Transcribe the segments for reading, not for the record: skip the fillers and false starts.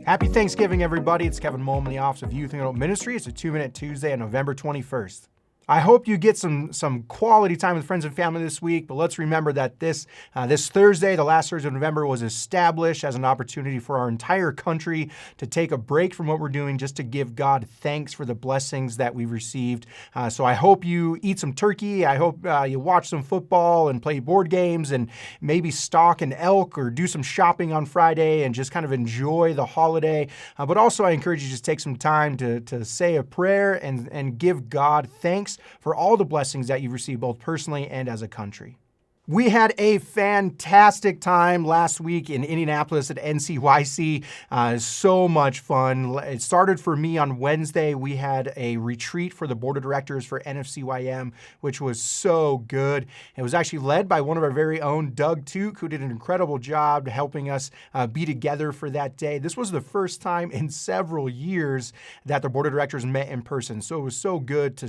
Happy Thanksgiving, everybody. It's Kevin Molm in the Office of Youth and Adult Ministry. It's a 2-Minute Tuesday on November 21st. I hope you get some quality time with friends and family this week, but let's remember that this Thursday, the last Thursday of November, was established as an opportunity for our entire country to take a break from what we're doing just to give God thanks for the blessings that we've received. So I hope you eat some turkey. I hope you watch some football and play board games and maybe stalk an elk or do some shopping on Friday and just kind of enjoy the holiday. But also I encourage you to just take some time to say a prayer and give God thanks for all the blessings that you've received both personally and as a country. We had a fantastic time last week in Indianapolis at NCYC. So much fun. It started for me on Wednesday. We had a retreat for the board of directors for NFCYM, which was so good. It was actually led by one of our very own, Doug Tuke, who did an incredible job helping us be together for that day. This was the first time in several years that the board of directors met in person. So it was so good to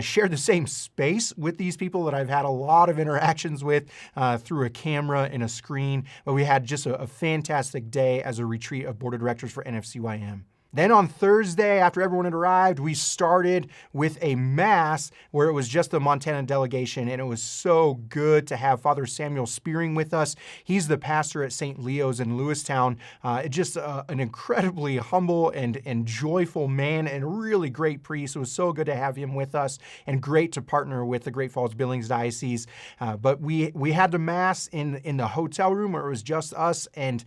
share the same space with these people that I've had a lot of interactions with through a camera and a screen. But we had just a fantastic day as a retreat of board of directors for NFCYM. Then on Thursday, after everyone had arrived, we started with a Mass where it was just the Montana delegation, and it was so good to have Father Samuel Spearing with us. He's the pastor at St. Leo's in Lewistown. Just an incredibly humble and joyful man and really great priest. It was so good to have him with us and great to partner with the Great Falls Billings Diocese. But we had the Mass in the hotel room where it was just us, and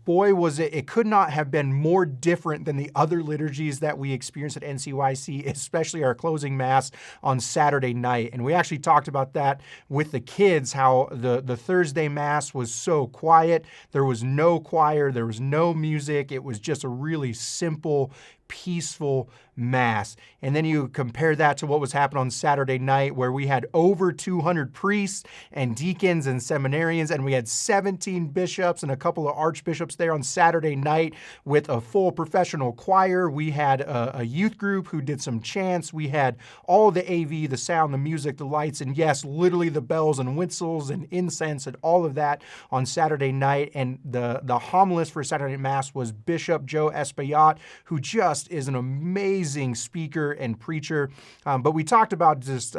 boy, was it could not have been more different than the other liturgies that we experienced at NCYC, especially our closing Mass on Saturday night. And we actually talked about that with the kids, how the Thursday Mass was so quiet. There was no choir, there was no music. It was just a really simple, peaceful Mass. And then you compare that to what was happening on Saturday night, where we had over 200 priests and deacons and seminarians, and we had 17 bishops and a couple of archbishops there on Saturday night with a full professional choir. We had a youth group who did some chants. We had all the AV, the sound, the music, the lights, and yes, literally the bells and whistles and incense and all of that on Saturday night. And the homilist for Saturday night Mass was Bishop Joe Espaillat, who just is an amazing speaker and preacher. But we talked about just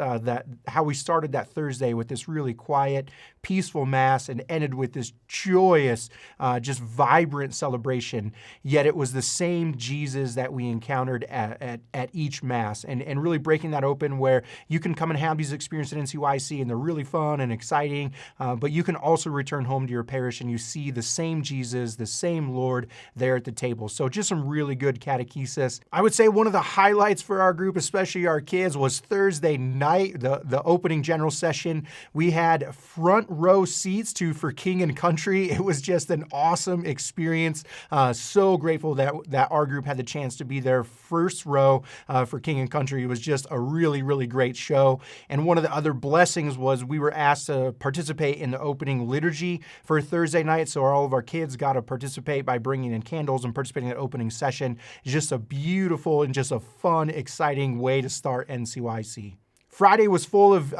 how we started that Thursday with this really quiet, peaceful Mass and ended with this joyous, just vibrant celebration. Yet it was the same Jesus that we encountered at each Mass, and really breaking that open where you can come and have these experiences at NCYC and they're really fun and exciting, but you can also return home to your parish and you see the same Jesus, the same Lord there at the table. So just some really good catechesis. I would say one of the highlights for our group, especially our kids, was Thursday night, the opening general session. We had front row seats for King and Country. It was just an awesome experience. So grateful that our group had the chance to be there first row for King and Country. It was just a really, really great show. And one of the other blessings was we were asked to participate in the opening liturgy for Thursday night. So all of our kids got to participate by bringing in candles and participating in that opening session. It's just a beautiful and just a fun, exciting way to start NCYC. Friday was full of,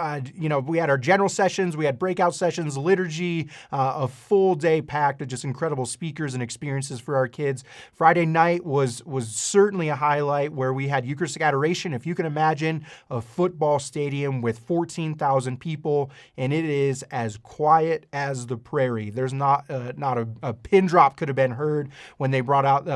we had our general sessions, we had breakout sessions, liturgy, a full day packed with just incredible speakers and experiences for our kids. Friday night was certainly a highlight where we had Eucharistic adoration. If you can imagine a football stadium with 14,000 people, and it is as quiet as the prairie. There's not a pin drop could have been heard when they brought out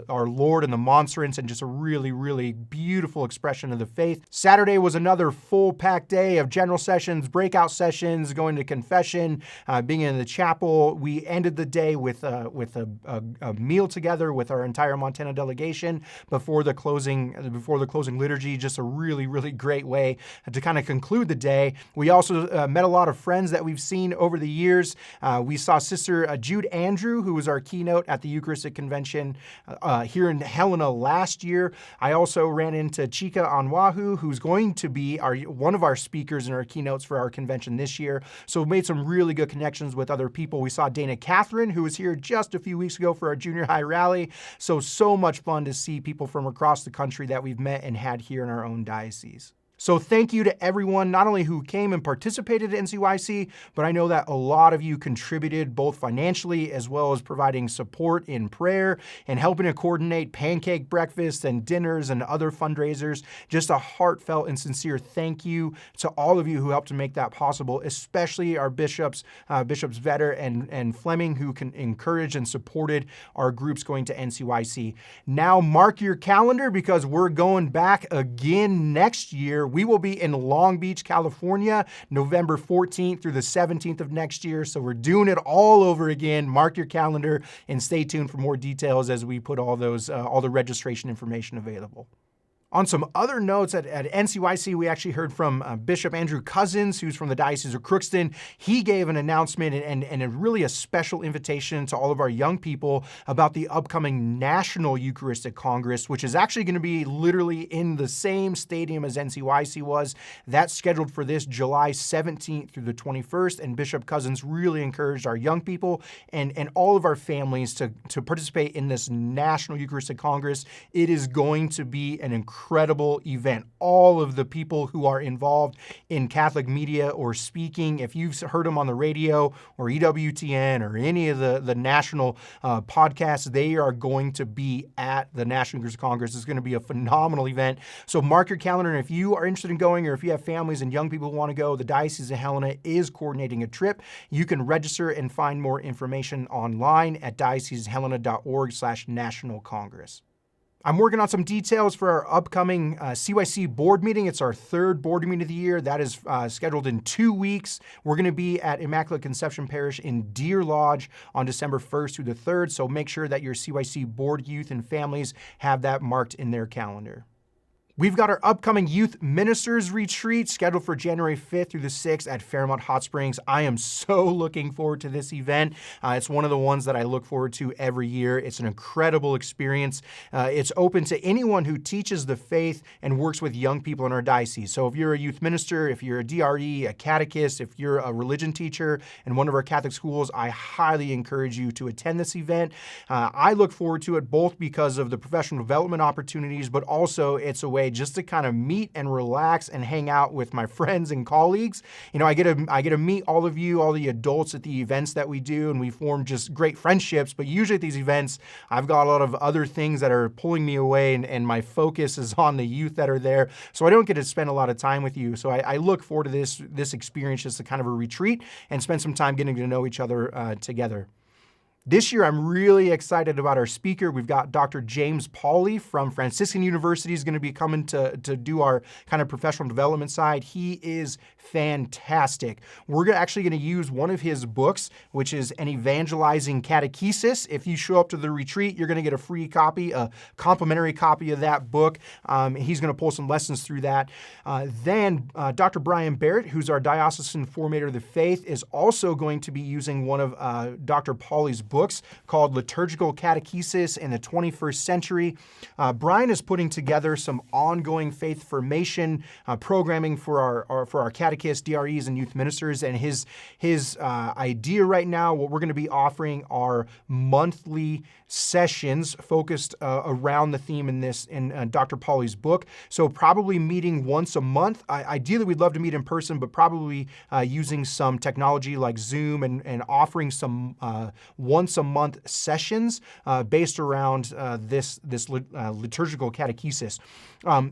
our Lord and the monstrance, and just a really, really beautiful expression of the faith. Saturday was another full packed day of general sessions, breakout sessions, going to confession, being in the chapel. We ended the day with a meal together with our entire Montana delegation before the closing liturgy. Just a really, really great way to kind of conclude the day. We also met a lot of friends that we've seen over the years. We saw Sister Jude Andrew, who was our keynote at the Eucharistic Convention here in Helena last year. I also ran into Chika Anwahu, who's going to be one of our speakers in our keynotes for our convention this year. So we made some really good connections with other people. We saw Dana Catherine, who was here just a few weeks ago for our junior high rally. So much fun to see people from across the country that we've met and had here in our own diocese. So thank you to everyone, not only who came and participated at NCYC, but I know that a lot of you contributed both financially as well as providing support in prayer and helping to coordinate pancake breakfasts and dinners and other fundraisers. Just a heartfelt and sincere thank you to all of you who helped to make that possible, especially our bishops, Bishops Vetter and Fleming, who encouraged and supported our groups going to NCYC. Now mark your calendar because we're going back again next year. We will be in Long Beach, California, November 14th through the 17th of next year. So we're doing it all over again. Mark your calendar and stay tuned for more details as we put all the registration information available. On some other notes, at NCYC, we actually heard from Bishop Andrew Cousins, who's from the Diocese of Crookston. He gave an announcement and a really a special invitation to all of our young people about the upcoming National Eucharistic Congress, which is actually going to be literally in the same stadium as NCYC was. That's scheduled for this July 17th through the 21st, and Bishop Cousins really encouraged our young people and all of our families to participate in this National Eucharistic Congress. It is going to be an incredible event. All of the people who are involved in Catholic media or speaking, if you've heard them on the radio or EWTN or any of the national podcasts, they are going to be at the National Eucharistic Congress. It's going to be a phenomenal event. So mark your calendar, and if you are interested in going or if you have families and young people who want to go, the Diocese of Helena is coordinating a trip. You can register and find more information online at diocesehelena.org/National Congress. I'm working on some details for our upcoming CYC board meeting. It's our third board meeting of the year. That is scheduled in 2 weeks. We're going to be at Immaculate Conception Parish in Deer Lodge on December 1st through the 3rd. So make sure that your CYC board youth and families have that marked in their calendar. We've got our upcoming Youth Ministers Retreat scheduled for January 5th through the 6th at Fairmont Hot Springs. I am so looking forward to this event. It's one of the ones that I look forward to every year. It's an incredible experience. It's open to anyone who teaches the faith and works with young people in our diocese. So if you're a youth minister, if you're a DRE, a catechist, if you're a religion teacher in one of our Catholic schools, I highly encourage you to attend this event. I look forward to it both because of the professional development opportunities, but also it's a way just to kind of meet and relax and hang out with my friends and colleagues. You know, I get to meet all of you, all the adults at the events that we do, and we form just great friendships. But usually at these events, I've got a lot of other things that are pulling me away, and my focus is on the youth that are there. So I don't get to spend a lot of time with you. So I look forward to this experience, just a kind of a retreat, and spend some time getting to know each other together. This year, I'm really excited about our speaker. We've got Dr. James Pauly from Franciscan University is going to be coming to do our kind of professional development side. He is fantastic. We're actually going to use one of his books, which is an evangelizing catechesis. If you show up to the retreat, you're going to get a free copy, a complimentary copy of that book. He's going to pull some lessons through that. Then Dr. Brian Barrett, who's our diocesan formator of the faith, is also going to be using one of Dr. Pauly's books called Liturgical Catechesis in the 21st Century. Brian is putting together some ongoing faith formation programming for our catechists, DREs, and youth ministers. And his idea right now, what we're going to be offering are monthly sessions focused around the theme in Dr. Pauly's book. So probably meeting once a month. Ideally, we'd love to meet in person, but probably using some technology like Zoom and offering some once a month sessions based around this liturgical catechesis.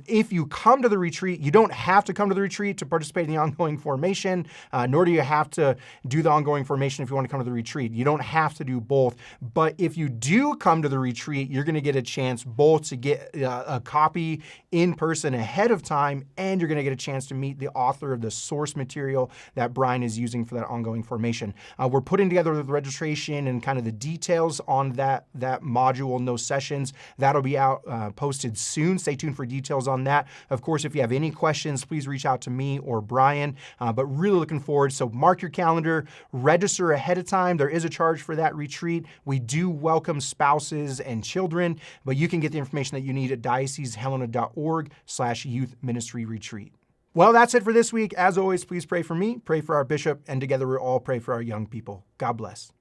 If you come to the retreat, you don't have to come to the retreat to participate in the ongoing formation, nor do you have to do the ongoing formation if you want to come to the retreat. You don't have to do both. But if you do come to the retreat, you're going to get a chance both to get a copy in person ahead of time, and you're going to get a chance to meet the author of the source material that Brian is using for that ongoing formation. We're putting together the registration and kind of the details on that module and those sessions. That'll be out posted soon. Stay tuned for details on that. Of course, if you have any questions, please reach out to me or Brian, but really looking forward. So mark your calendar, register ahead of time. There is a charge for that retreat. We do welcome spouses and children, but you can get the information that you need at diocesehelena.org/youth ministry retreat. Well, that's it for this week. As always, please pray for me, pray for our bishop, and together we'll all pray for our young people. God bless.